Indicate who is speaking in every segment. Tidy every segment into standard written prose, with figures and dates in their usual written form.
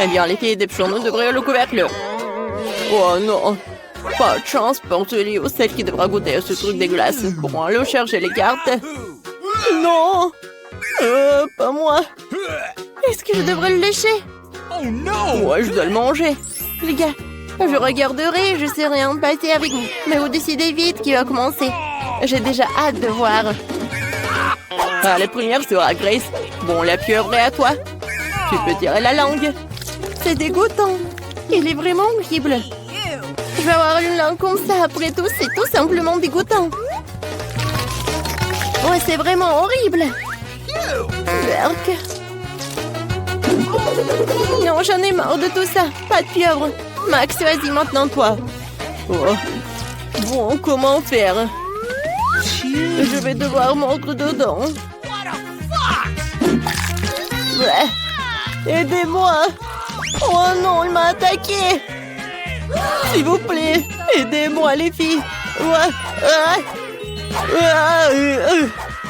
Speaker 1: Eh bien, les filles des nous devraient le couvercle. Oh non, pas de chance pour Julie ou celle qui devra goûter à ce truc dégueulasse. Bon, allons chercher les cartes. Non, pas moi. Est-ce que je devrais le lécher?
Speaker 2: Oh non!
Speaker 1: Ouais, je dois le manger. Les gars, je regarderai et je sais rien passer avec vous. Mais vous décidez vite qui va commencer. J'ai déjà hâte de voir. Ah, la première sera Grace. Bon, la pieuvre est à toi. Tu peux tirer la langue. C'est dégoûtant. Il est vraiment horrible. Je vais avoir une langue comme ça. Après tout, c'est tout simplement dégoûtant. Ouais, c'est vraiment horrible. Berk. Non, j'en ai marre de tout ça. Pas de pieuvre. Max, vas-y, maintenant toi. Oh. Bon, comment faire? Je vais devoir mordre dedans. Ouais. Aidez-moi. Oh non, il m'a attaqué. S'il vous plaît, aidez-moi les filles. Ouais.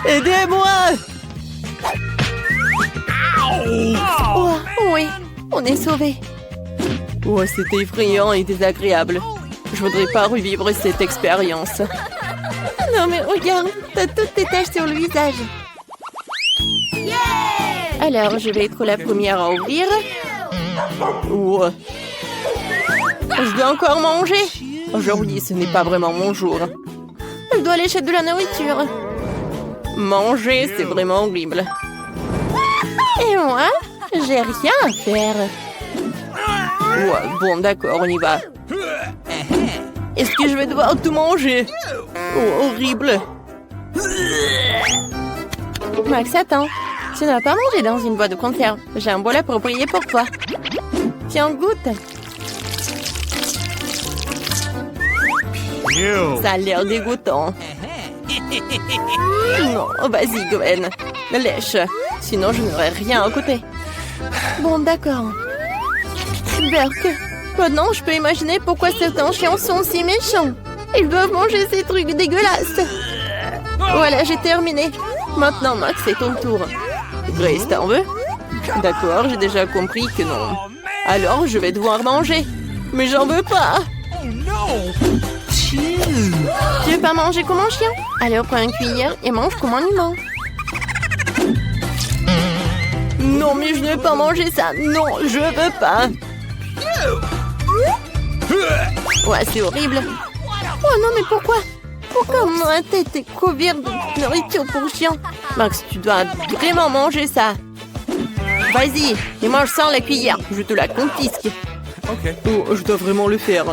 Speaker 1: Aidez-moi. Oh, oui, on est sauvés. Oh, c'était effrayant et désagréable. Je voudrais pas revivre cette expérience. Non mais regarde, t'as toutes tes taches sur le visage. Alors, je vais être la première à ouvrir. Oh. Je dois encore manger. Aujourd'hui, ce n'est pas vraiment mon jour. Je dois lécher de la nourriture. Manger, c'est vraiment horrible. Et moi, j'ai rien à faire. Ouais, bon, d'accord, on y va. Est-ce que je vais devoir tout manger? Oh, horrible. Max, attends. Tu n'as pas mangé dans une boîte de conserve. J'ai un bol approprié pour toi. Tiens, goûte. Ça a l'air dégoûtant. Non, vas-y, Gwen. Lèche. Sinon, je n'aurai rien à côté. Bon, d'accord. Berk. Maintenant, je peux imaginer pourquoi certains chiens sont si méchants. Ils doivent manger ces trucs dégueulasses. Voilà, j'ai terminé. Maintenant, Max, c'est ton tour. Grace, t'en veux? D'accord, j'ai déjà compris que non. Alors, je vais devoir manger. Mais j'en veux pas. Tu veux pas manger comme un chien? Alors, prends une cuillère et mange comme un humain. Non, mais je ne veux pas manger ça. Non, je veux pas. Ouais, c'est horrible. Oh non, mais pourquoi? Pourquoi ma tête est couverte de nourriture pour chien? Max, tu dois vraiment manger ça. Vas-y, et mange sans la cuillère. Je te la confisque.
Speaker 2: Ok.
Speaker 1: Oh, je dois vraiment le faire.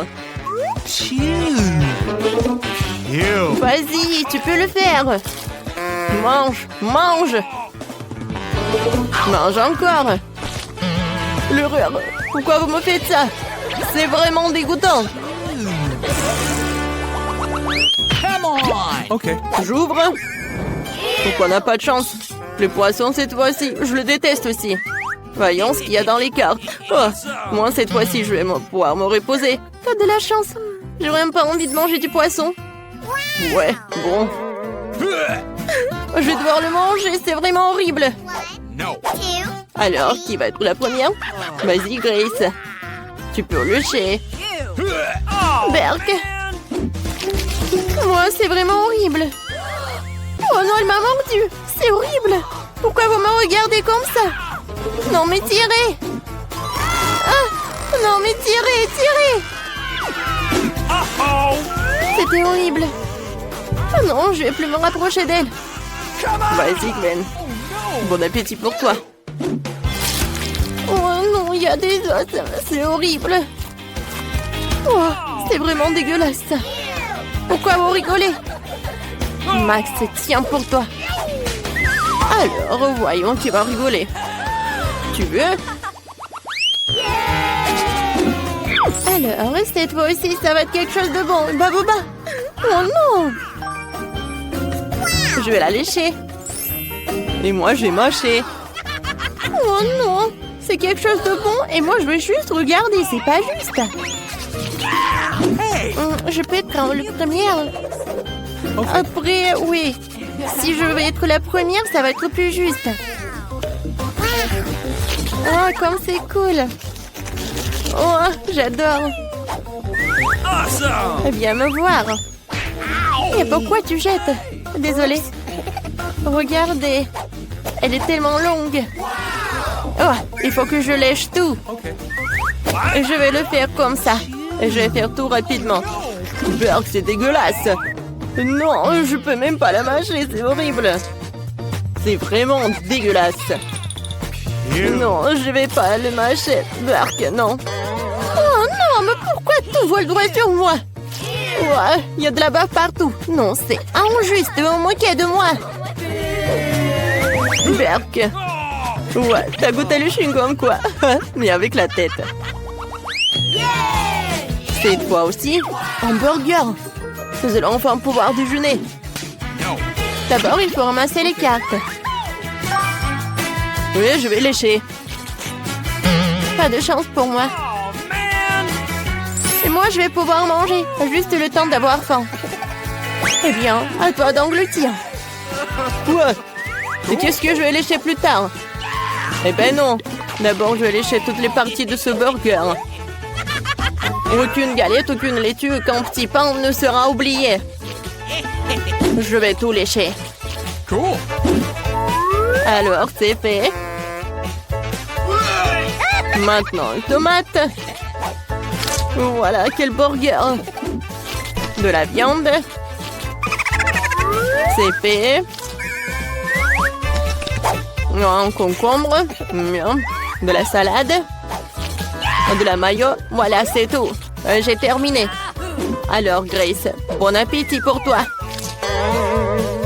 Speaker 1: Vas-y, tu peux le faire. Mange, mange. Mange encore. L'horreur. Pourquoi vous me faites ça? C'est vraiment dégoûtant.
Speaker 2: Ok.
Speaker 1: J'ouvre. Pourquoi on n'a pas de chance? Le poisson cette fois-ci, je le déteste aussi. Voyons ce qu'il y a dans les cartes. Oh, moi cette fois-ci, je vais pouvoir me reposer. T'as de la chance. J'aurais même pas envie de manger du poisson. Ouais, bon. Je vais devoir le manger, c'est vraiment horrible. Alors, qui va être la première? Vas-y, Grace. Tu peux lécher. Berk. Moi, c'est vraiment horrible. Oh non, elle m'a mordu. C'est horrible. Pourquoi vous me regardez comme ça? Non, mais tirez. Ah, non, mais tirez, tirez. C'était horrible. Oh non, je vais plus me rapprocher d'elle. Vas-y, Gwen. Bon appétit pour toi. Oh non, il y a des os. C'est horrible. Oh, c'est vraiment dégueulasse, ça. Pourquoi vous rigolez? Max, tiens pour toi. Alors, voyons qui va rigoler. Tu veux? Alors, cette fois aussi, ça va être quelque chose de bon. Babouba. Oh non. Je vais la lécher. Et moi, je vais mâcher. Oh non. C'est quelque chose de bon et moi, je vais juste regarder. C'est pas juste. Je peux être la première. Okay. Après, oui. Si je vais être la première, ça va être plus juste. Ah, comme c'est cool. Oh, j'adore.
Speaker 2: Awesome!
Speaker 1: Viens me voir. Et pourquoi tu jettes? Désolée. Regardez. Elle est tellement longue. Oh, il faut que je lèche tout.
Speaker 2: Okay.
Speaker 1: Je vais le faire comme ça. Je vais faire tout rapidement. Burk, c'est dégueulasse. Non, je peux même pas la mâcher, c'est horrible. C'est vraiment dégueulasse. Non, je vais pas le mâcher. Burk, non. Oh non, mais pourquoi tout vole droit sur moi? Ouais, il y a de la bave partout. Non, c'est injuste, vous moquez de moi. Burk. Ouais, t'as goûté le chewing-gum quoi? Mais avec la tête. C'est toi aussi? Hamburger. Nous allons enfin pouvoir déjeuner. D'abord, il faut ramasser les cartes. Oui, je vais lécher. Pas de chance pour moi. Et moi, je vais pouvoir manger. Juste le temps d'avoir faim. Eh bien, à toi d'engloutir. Quoi? Et qu'est-ce que je vais lécher plus tard? Eh ben non. D'abord, je vais lécher toutes les parties de ce burger. Aucune galette, aucune laitue, aucun petit pain ne sera oublié. Je vais tout lécher.
Speaker 2: Cool.
Speaker 1: Alors, c'est fait. Maintenant, une tomate. Voilà, quel burger. De la viande. C'est fait. Un concombre. De la salade. De la mayo. Voilà, c'est tout. J'ai terminé. Alors, Grace, bon appétit pour toi.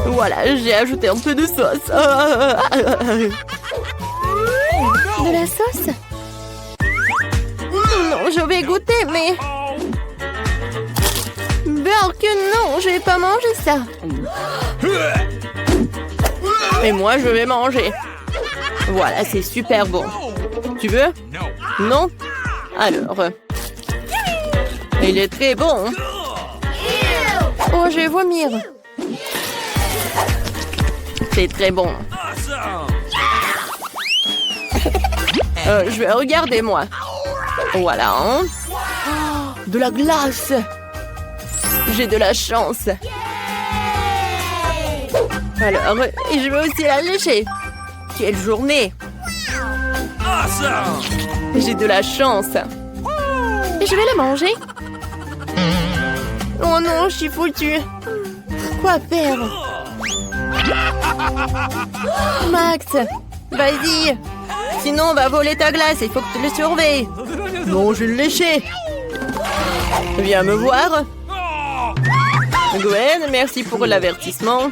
Speaker 1: Voilà, j'ai ajouté un peu de sauce. De la sauce? Non, je vais goûter, mais... Burk, non, je vais pas manger ça. Et moi, je vais manger. Voilà, c'est super bon. Tu veux? Non? Alors... Il est très bon. Oh, je vais vomir. C'est très bon. Je vais regarder, moi. Voilà. Hein? Oh, de la glace. J'ai de la chance. Alors, je vais aussi la lécher. Quelle journée. J'ai de la chance. Et je vais la manger. Oh non, je suis foutue. Quoi faire? Max, vas-y. Sinon, on va voler ta glace. Il faut que tu le surveilles. Non, je vais le lécher. Viens me voir. Gwen, merci pour l'avertissement.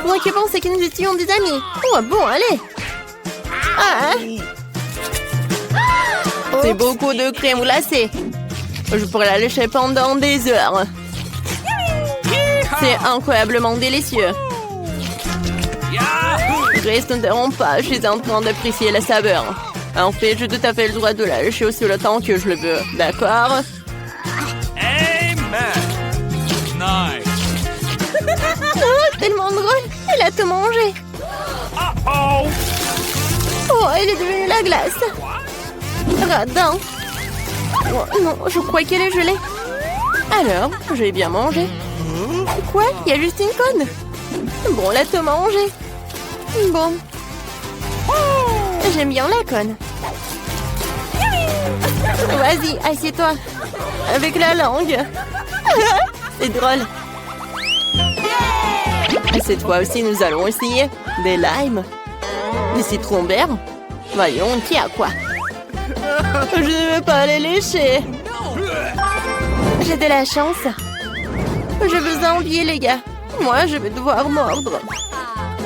Speaker 1: Moi qui pensais que nous étions des amis. Oh, bon, allez. Ah, c'est beaucoup de crème glacée. Je pourrais la lécher pendant des heures. C'est incroyablement délicieux. Grace, ne t'interromps pas, je suis en train d'apprécier la saveur. En fait, j'ai tout à fait le droit de la lécher aussi le temps que je le veux. D'accord?
Speaker 2: Nice.
Speaker 1: Oh, tellement drôle. Elle a tout mangé. Oh, elle est devenue la glace. Radin. Oh, non, je crois qu'elle est gelée. Alors, je vais bien manger. Quoi? Il y a juste une conne. Bon, la tout mangé. Bon. J'aime bien la conne. Vas-y, assieds-toi. Avec la langue. C'est drôle. Et cette fois aussi, nous allons essayer des limes. Des citrons verts. Voyons, qui a quoi? Je ne veux pas les lécher. J'ai de la chance. Je vous envie, les gars. Moi, je vais devoir mordre.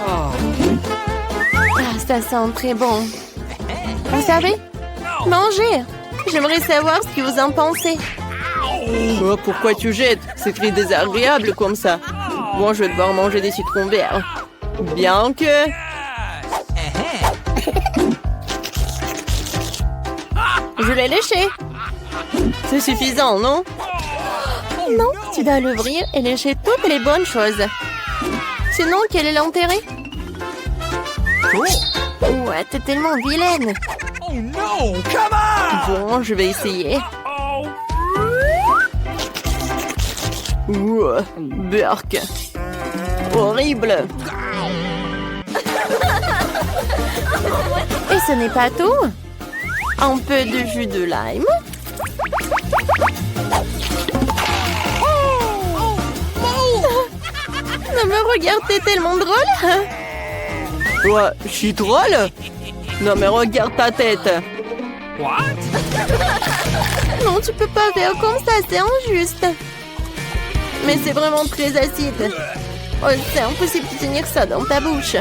Speaker 1: Ah, ça sent très bon. Vous savez? Mangez. J'aimerais savoir ce que vous en pensez. Oh, pourquoi tu jettes? C'est très désagréable comme ça. Bon, je vais devoir manger des citrons verts. Bien que... Je l'ai léché. C'est suffisant, non? Non, tu dois l'ouvrir et lécher toutes les bonnes choses. Sinon, quel est l'intérêt? Ouais, t'es tellement vilaine.
Speaker 2: Oh no! Come
Speaker 1: Bon, je vais essayer.
Speaker 2: on!
Speaker 1: Ouah, Burk. Horrible. Et ce n'est pas tout. Un peu de jus de lime. Ne me regarde, t'es tellement drôle. Ouais, je suis drôle. Non mais regarde ta tête.
Speaker 2: What?
Speaker 1: Non, tu peux pas faire comme ça, c'est injuste. Mais c'est vraiment très acide. Oh, c'est impossible de tenir ça dans ta bouche.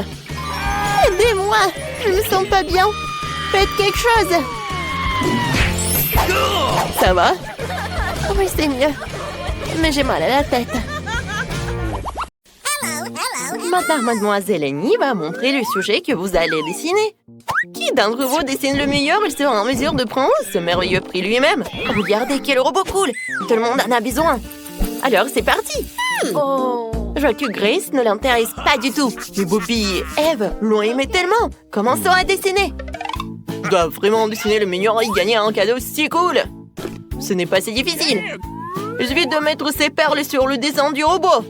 Speaker 1: Aidez-moi, je me sens pas bien. Faites quelque chose. Ça va? Oui, c'est mieux. Mais j'ai mal à la tête. Maintenant, mademoiselle Annie va montrer le sujet que vous allez dessiner. Qui d'entre vous dessine le meilleur, il sera en mesure de prendre ce merveilleux prix lui-même. Regardez quel robot cool. Tout le monde en a besoin. Alors, c'est parti. Oh. Je vois que Grace ne l'intéresse pas du tout. Mais Bobby et Eve l'ont aimé tellement. Commençons à dessiner. Je dois vraiment dessiner le meilleur et gagner un cadeau si cool. Ce n'est pas si difficile. Il suffit de mettre ses perles sur le dessin du robot.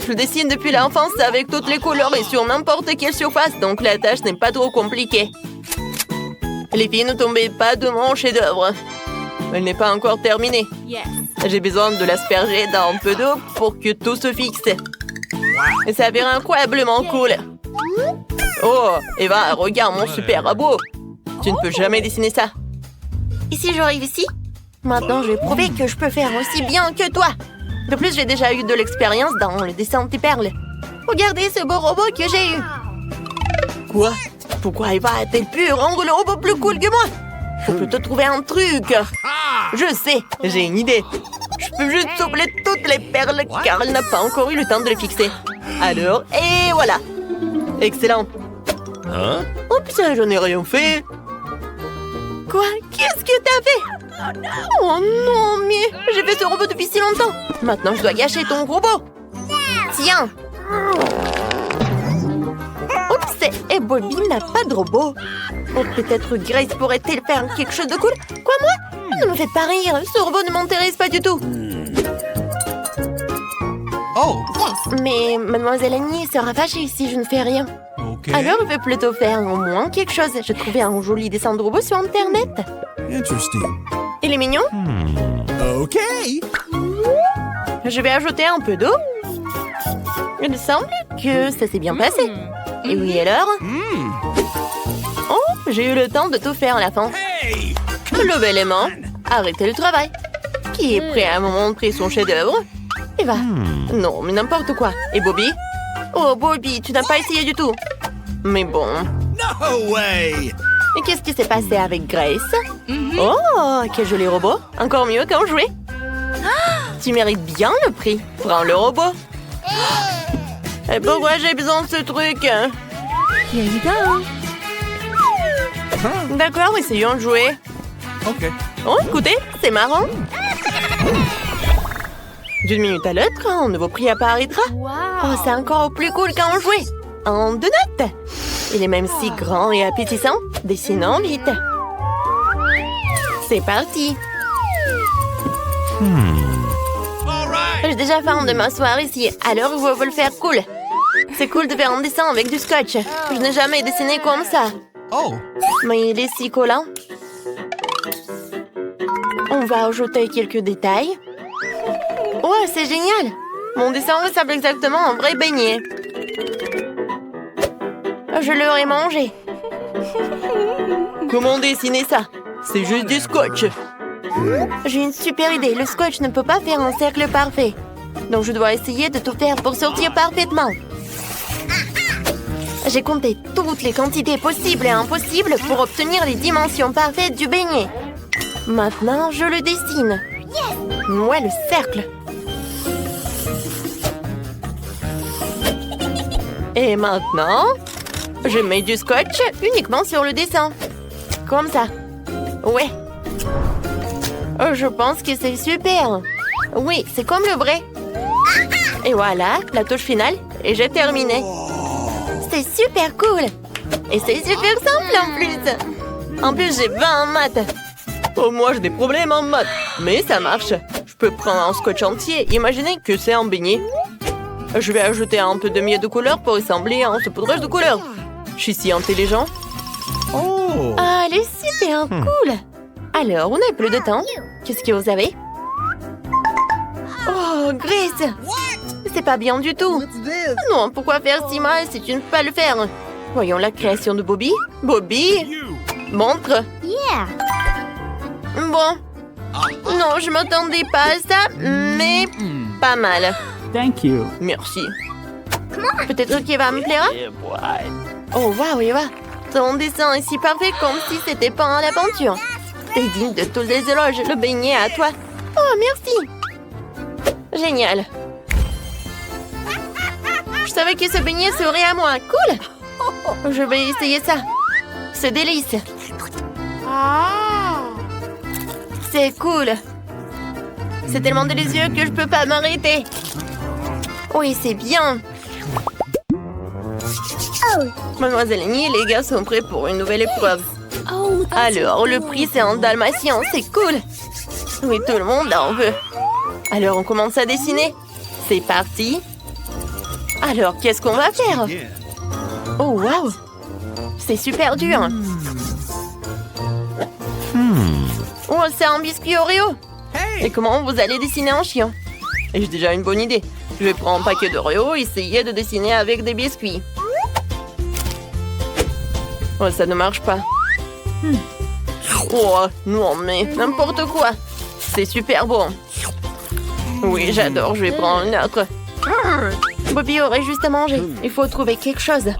Speaker 1: Je dessine depuis l'enfance avec toutes les couleurs et sur n'importe quelle surface, donc la tâche n'est pas trop compliquée. Les filles, ne tombez pas de mon chef-d'œuvre. Elle n'est pas encore terminée. J'ai besoin de l'asperger dans un peu d'eau pour que tout se fixe. Et ça verra incroyablement cool. Oh, Eva, regarde mon super robot. Tu ne peux jamais dessiner ça. Et si j'arrive ici? Maintenant, je vais prouver que je peux faire aussi bien que toi. De plus, j'ai déjà eu de l'expérience dans le dessin de tes perles. Regardez ce beau robot que j'ai eu. Quoi? Pourquoi Eva a-t-elle pu rendre le robot plus cool que moi? Je peux te trouver un truc. Je sais, j'ai une idée. Je peux juste souffler toutes les perles car elle n'a pas encore eu le temps de les fixer. Alors, et voilà. Excellent.
Speaker 2: Hein?
Speaker 1: Oups, je n'ai rien fait. Quoi? Qu'est-ce que t'as fait? Oh non, mais j'ai fait ce robot depuis si longtemps. Maintenant, je dois gâcher ton robot. Tiens. Oups, et Bobby n'a pas de robot. Oh, peut-être Grace pourrait-elle faire quelque chose de cool? Quoi, moi? Ne me faites pas rire, ce robot ne m'intéresse pas du tout.
Speaker 2: Oh!
Speaker 1: Mais mademoiselle Annie sera fâchée si je ne fais rien.
Speaker 2: Okay.
Speaker 1: Alors, je vais plutôt faire au moins quelque chose. J'ai trouvé un joli dessin de robot sur Internet.
Speaker 3: Interesting.
Speaker 1: Il est mignon.
Speaker 3: Okay.
Speaker 1: Je vais ajouter un peu d'eau. Il semble que ça s'est bien passé. Et oui, alors? Oh, j'ai eu le temps de tout faire à la fin.
Speaker 2: Hey!
Speaker 1: Levez-les-mains. Arrêtez le travail. Qui est prêt à me montrer son chef-d'œuvre? Eva. Non, mais n'importe quoi. Et Bobby? Oh, Bobby, tu n'as pas essayé du tout. Mais bon.
Speaker 2: No way!
Speaker 1: Et qu'est-ce qui s'est passé avec Grace? Oh, quel joli robot. Encore mieux quand joué. Tu mérites bien le prix. Prends le robot. Et pourquoi j'ai besoin de ce truc? D'accord, essayons de jouer.
Speaker 2: Okay.
Speaker 1: Oh, écoutez, c'est marrant. D'une minute à l'autre, un nouveau prix apparaîtra. Oh, c'est encore plus cool quand on jouait. En 2 notes. Il est même si grand et appétissant. Dessinons vite. C'est parti.
Speaker 2: All right!
Speaker 1: J'ai déjà faim de m'asseoir ici, alors je veux le faire cool. C'est cool de faire un dessin avec du scotch. Je n'ai jamais dessiné comme ça.
Speaker 2: Oh!
Speaker 1: Mais il est si collant. On va ajouter quelques détails. Oh, c'est génial! Mon dessin ressemble exactement à un vrai beignet. Je l'aurais mangé. Comment dessiner ça? C'est juste du scotch. J'ai une super idée. Le scotch ne peut pas faire un cercle parfait. Donc je dois essayer de tout faire pour sortir parfaitement. J'ai compté toutes les quantités possibles et impossibles pour obtenir les dimensions parfaites du beignet. Maintenant, je le dessine. Ouais, le cercle. Et maintenant, je mets du scotch uniquement sur le dessin. Comme ça. Ouais. Je pense que c'est super. Oui, c'est comme le vrai. Et voilà, la touche finale. Et j'ai terminé. C'est super cool. Et c'est super simple en plus. En plus, j'ai 20 en maths. Oh, moi, j'ai des problèmes en maths. Mais ça marche. Je peux prendre un scotch entier. Imaginez que c'est un beignet. Je vais ajouter un peu de miel de couleur pour ressembler à un saupoudrage de couleur. Je suis si intelligent.
Speaker 3: Oh.
Speaker 1: Ah, elle est super cool. Alors, on n'a plus de temps. Qu'est-ce que vous avez? Oh, Grace. C'est pas bien du tout. Non, pourquoi faire si mal si tu ne peux pas le faire? Voyons la création de Bobby. Bobby, montre. Bon. Non, je m'attendais pas à ça, mais pas mal.
Speaker 4: Thank you.
Speaker 1: Merci. Peut-être qu'il va me plaire. Oh, waouh, Eva. Ton dessin est si parfait comme si c'était peint à la peinture. T'es digne de tous les éloges. Le beignet à toi. Oh, merci. Génial. Je savais que ce beignet serait à moi. Cool. Je vais essayer ça. C'est délice. C'est cool. C'est tellement délicieux que je peux pas m'arrêter. Oui, c'est bien. Mademoiselle Annie et les gars sont prêts pour une nouvelle épreuve. Alors, le prix, c'est un dalmatien. C'est cool. Oui, tout le monde en veut. Alors, on commence à dessiner. C'est parti. Alors, qu'est-ce qu'on va faire? Oh, waouh. C'est super dur. Oh, c'est un biscuit Oreo. Et comment vous allez dessiner un chien? J'ai déjà une bonne idée. Je vais prendre un paquet d'Oreo et essayer de dessiner avec des biscuits. Oh, ça ne marche pas. Oh, non, mais n'importe quoi. C'est super bon. Oui, j'adore. Je vais prendre une autre. Bobby aurait juste à manger. Il faut trouver quelque chose.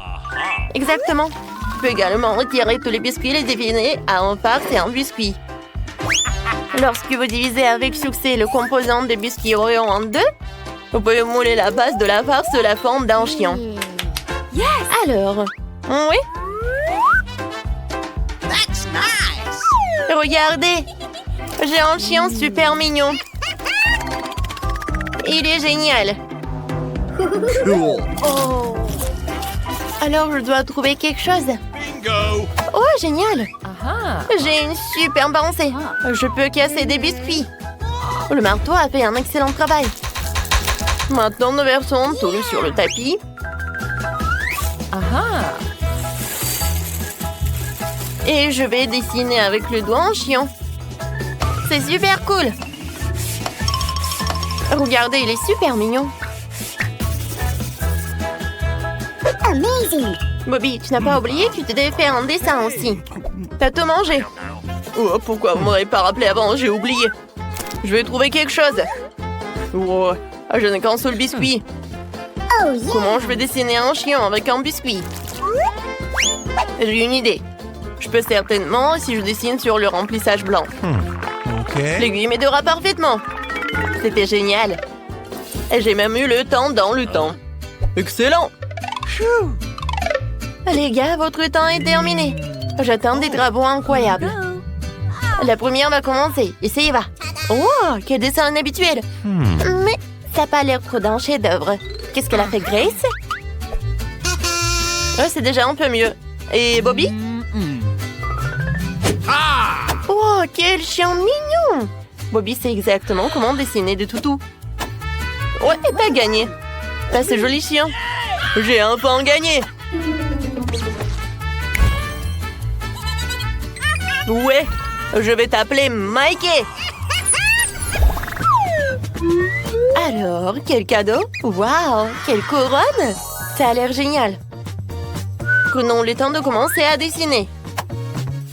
Speaker 1: Exactement. Tu peux également retirer tous les biscuits et les définir à un farce et un biscuit. Lorsque vous divisez avec succès le composant des biscuits Oreo en deux, vous pouvez mouler la base de la farce de la forme d'un chien. Alors, oui? Regardez, j'ai un chien super mignon. Il est génial.
Speaker 3: Cool.
Speaker 1: Alors, je dois trouver quelque chose.
Speaker 2: Bingo!
Speaker 1: Oh, génial! J'ai une super pensée. Je peux casser des biscuits. Le marteau a fait un excellent travail. Maintenant, nous versons tout sur le tapis. Et je vais dessiner avec le doigt un chien. C'est super cool. Regardez, il est super mignon.
Speaker 5: Amazing.
Speaker 1: Bobby, tu n'as pas oublié que tu devais faire un dessin aussi. T'as tout mangé. Oh, pourquoi vous m'aurez pas rappelé avant? J'ai oublié. Je vais trouver quelque chose. Oh, je n'ai qu'un seul biscuit.
Speaker 5: Oh yeah.
Speaker 1: Comment je vais dessiner un chien avec un biscuit? J'ai une idée. Je peux certainement si je dessine sur le remplissage blanc.
Speaker 3: Okay.
Speaker 1: L'aiguille m'aidera parfaitement. C'était génial. Et j'ai même eu le temps dans le temps. Excellent. Chou. Les gars, votre temps est terminé. J'attends des travaux incroyables. La première va commencer. Et ça y va. Oh, quel dessin inhabituel. Mais ça n'a pas l'air trop d'un chef-d'œuvre. Qu'est-ce qu'elle a fait, Grace? Oh, c'est déjà un peu mieux. Et Bobby? Oh, quel chien mignon! Bobby sait exactement comment dessiner des toutous. Ouais, t'as gagné. Là, c'est joli chien. J'ai enfin gagné. Ouais, je vais t'appeler Mikey. Alors, quel cadeau? Waouh, quelle couronne! Ça a l'air génial. Prenons le temps de commencer à dessiner.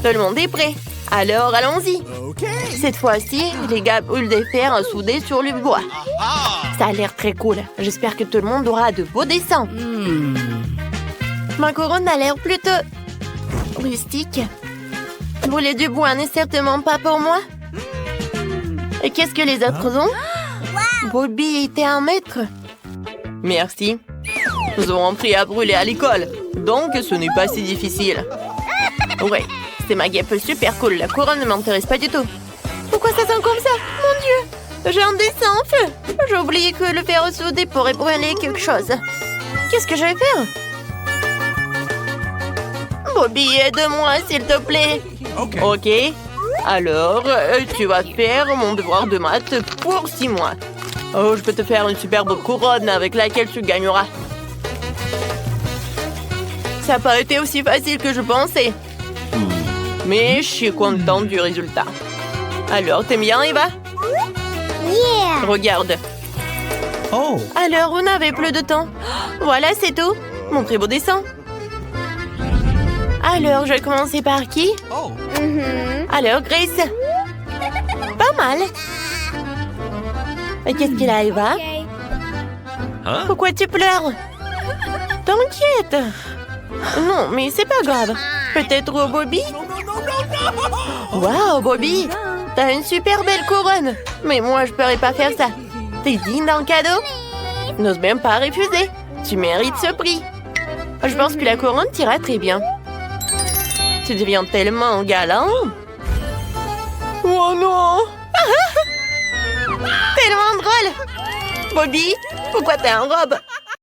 Speaker 1: Tout le monde est prêt. Alors, allons-y.
Speaker 3: Okay.
Speaker 1: Cette fois-ci, les gars brûlent des fers soudés sur le bois. Ça a l'air très cool. J'espère que tout le monde aura de beaux dessins. Ma couronne a l'air plutôt rustique. Brûler du bois n'est certainement pas pour moi. Et qu'est-ce que les autres ont? Bobby était un maître. Merci. Nous aurons appris à brûler à l'école. Donc, ce n'est pas si difficile. Ouais, c'est ma guêpe super cool. La couronne ne m'intéresse pas du tout. Pourquoi ça sent comme ça? Mon Dieu! J'ai un dessin en feu. J'ai oublié que le fer soudé pourrait brûler quelque chose. Qu'est-ce que je vais faire? Bobby, aide-moi, s'il te plaît.
Speaker 2: Okay.
Speaker 1: Ok. Alors, tu vas faire mon devoir de maths pour 6 mois. Oh, je peux te faire une superbe couronne avec laquelle tu gagneras. Ça n'a pas été aussi facile que je pensais. Mais je suis contente du résultat. Alors, t'aimes bien, Eva?
Speaker 4: Yeah.
Speaker 1: Regarde.
Speaker 3: Oh.
Speaker 1: Alors, on n'avait plus de temps. Voilà, c'est tout. Mon très beau dessin. Alors, je vais commencer par qui?
Speaker 2: Oh.
Speaker 1: Alors, Grace. Pas mal. Et qu'est-ce qu'il a, Eva?
Speaker 4: Okay.
Speaker 1: Pourquoi tu pleures? T'inquiète. Non, mais c'est pas grave. Peut-être Bobby? Waouh, Bobby! T'as une super belle couronne. Mais moi, je pourrais pas faire ça. T'es digne d'un cadeau? N'ose même pas refuser. Tu mérites ce prix. Je pense que la couronne t'ira très bien. Tu deviens tellement galant. Oh non! Tellement drôle! Bobby, pourquoi t'es en robe?